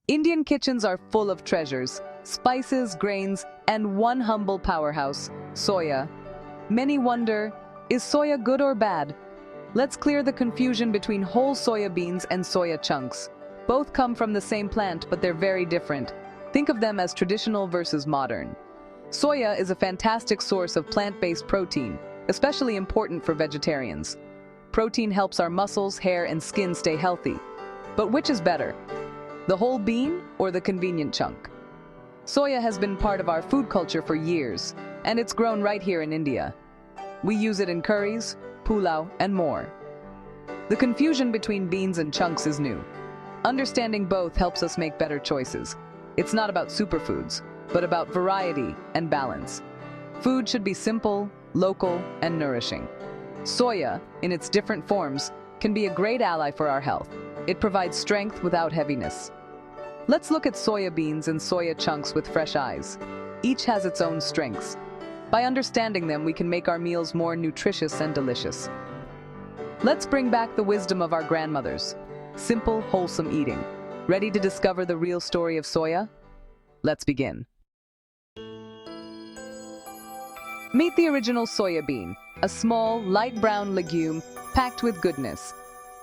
Indian kitchens are full of treasures, spices, grains, and one humble powerhouse, soya. Many wonder, is soya good or bad? Let's clear the confusion between whole soya beans and soya chunks. Both come from the same plant, but they're very different. Think of them as traditional versus modern. Soya is a fantastic source of plant-based protein, especially important for vegetarians. Protein helps our muscles, hair, and skin stay healthy. But which is better? The whole bean or the convenient chunk? Soya has been part of our food culture for years, and it's grown right here in India. We use it in curries, pulao, and more. The confusion between beans and chunks is new. Understanding both helps us make better choices. It's not about superfoods, but about variety and balance. Food should be simple, local, and nourishing. Soya, in its different forms, can be a great ally for our health. It provides strength without heaviness. Let's look at soya beans and soya chunks with fresh eyes. Each has its own strengths. By understanding them, we can make our meals more nutritious and delicious. Let's bring back the wisdom of our grandmothers. Simple, wholesome eating. Ready to discover the real story of soya? Let's begin. Meet the original soya bean, a small, light brown legume packed with goodness.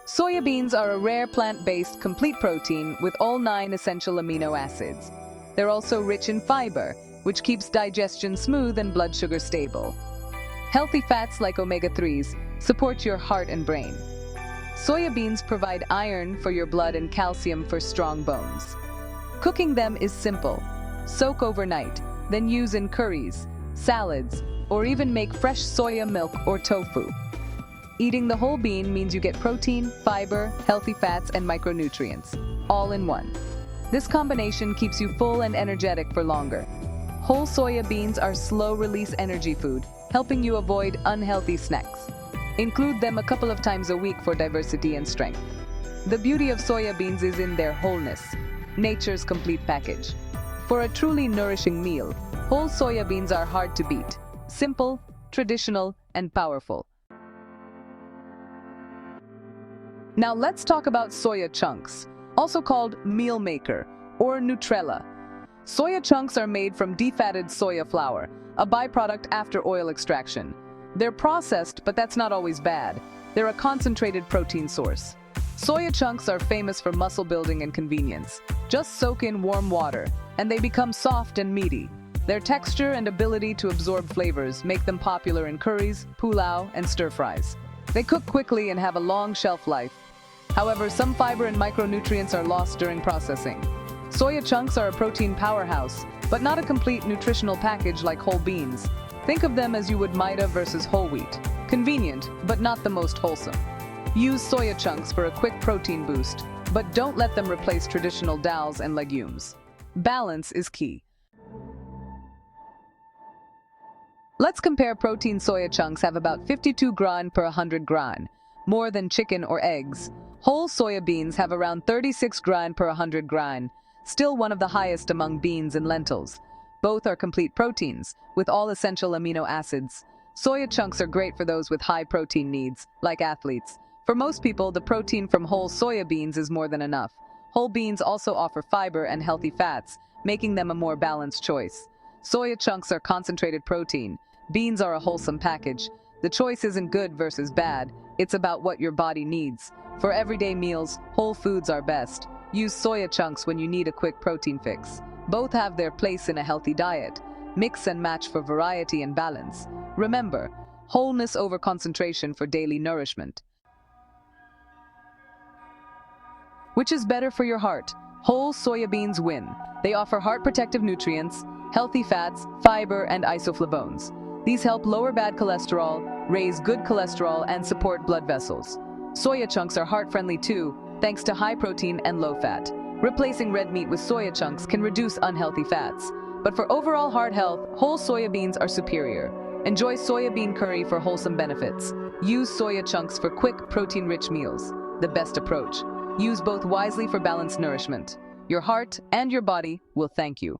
Soya beans are a rare plant-based complete protein with all 9 essential amino acids. They're also rich in fiber, which keeps digestion smooth and blood sugar stable. Healthy fats like omega-3s support your heart and brain. Soya beans provide iron for your blood and calcium for strong bones. Cooking them is simple. Soak overnight, then use in curries, salads, or even make fresh soya milk or tofu. Eating the whole bean means you get protein, fiber, healthy fats, and micronutrients, all in one. This combination keeps you full and energetic for longer. Whole soya beans are slow-release energy food, helping you avoid unhealthy snacks. Include them a couple of times a week for diversity and strength. The beauty of soya beans is in their wholeness, nature's complete package. For a truly nourishing meal, whole soya beans are hard to beat. Simple, traditional, and powerful. Now let's talk about soya chunks, also called meal maker or Nutrella. Soya chunks are made from defatted soya flour, a byproduct after oil extraction. They're processed, but that's not always bad. They're a concentrated protein source. Soya chunks are famous for muscle building and convenience. Just soak in warm water, and they become soft and meaty. Their texture and ability to absorb flavors make them popular in curries, pulao, and stir-fries. They cook quickly and have a long shelf life. However, some fiber and micronutrients are lost during processing. Soya chunks are a protein powerhouse, but not a complete nutritional package like whole beans. Think of them as you would Maida versus whole wheat. Convenient, but not the most wholesome. Use soya chunks for a quick protein boost, but don't let them replace traditional dals and legumes. Balance is key. Let's compare protein. Soya chunks have about 52 gram per 100 gram, more than chicken or eggs. Whole soya beans have around 36 gram per 100 gram, still one of the highest among beans and lentils. Both are complete proteins, with all essential amino acids. Soya chunks are great for those with high protein needs, like athletes. For most people, the protein from whole soya beans is more than enough. Whole beans also offer fiber and healthy fats, making them a more balanced choice. Soya chunks are concentrated protein. Beans are a wholesome package. The choice isn't good versus bad. It's about what your body needs. For everyday meals, whole foods are best. Use soya chunks when you need a quick protein fix. Both have their place in a healthy diet. Mix and match for variety and balance. Remember, wholeness over concentration for daily nourishment. Which is better for your heart? Whole soya beans win. They offer heart-protective nutrients, healthy fats, fiber, and isoflavones. These help lower bad cholesterol, raise good cholesterol, and support blood vessels. Soya chunks are heart-friendly too, thanks to high protein and low fat. Replacing red meat with soya chunks can reduce unhealthy fats. But for overall heart health, whole soya beans are superior. Enjoy soya bean curry for wholesome benefits. Use soya chunks for quick, protein-rich meals. The best approach. Use both wisely for balanced nourishment. Your heart and your body will thank you.